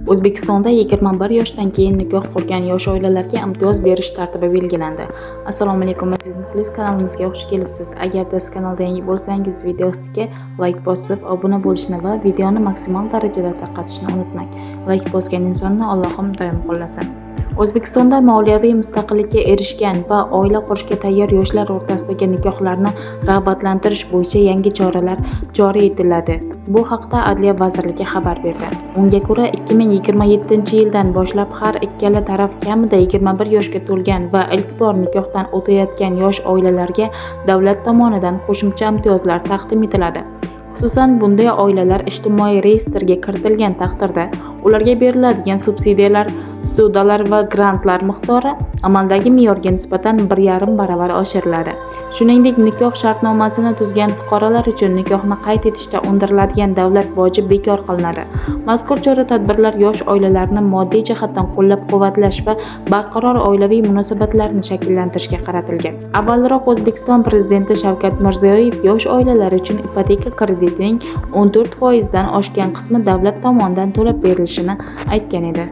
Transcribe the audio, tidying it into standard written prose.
O'zbekistonda 21 yoshdan keyin nikoh qurgan yosh oilalarga imtiyoz berish tartibi belgilandi. Assalomu alaykum aziz muxlis, kanalimizga xush kelibsiz. Agar siz kanalda yangi bo'lsangiz, video ostiga like bosib, obuna bo'lishni va videoni maksimal darajada tarqatishni unutmang. Like bosgan insonni Allohim doim qo'llasin. O'zbekistonda moliyaviy mustaqillikka erishgan va oila qurishga tayyor yoshlar o'rtasidagi nikohlarni rag'batlantirish bo'yicha yangi choralar joriy etiladi. Bu haqda Adliya vazirligi xabar berdi. Unga ko'ra, 2027-yildan boshlab har ikkala taraf kamida 21 yoshga to'lgan va ilk bor nikohdan o'tayotgan yosh oilalarga davlat tomonidan qo'shimcha imtiyozlar taqdim etiladi. Xususan, bunday oilalar ijtimoiy reyestrga kiritilgan taqdirda ularga beriladigan subsidiyalar, ssudalar va grantlar miqdori amaldagi me'yorga nisbatan 1,5 baravar oshiriladi. Shuningdek, nikoh shartnomasini tuzgan fuqarolar uchun nikohni qayd etishda undiriladigan davlat boji bekor qilinadi. Mazkur chora-tadbirlar yosh oilalarni moddiy jihatdan qo'llab-quvvatlash va barqaror oilaviy munosabatlarni shakllantirishga qaratilgan. Avvalroq O'zbekiston Prezidenti Shavkat Mirziyoyev yosh oilalar uchun ipoteka kreditining 14% dan oshgan qismi davlat tomonidan to'lab berilishini aytgan edi.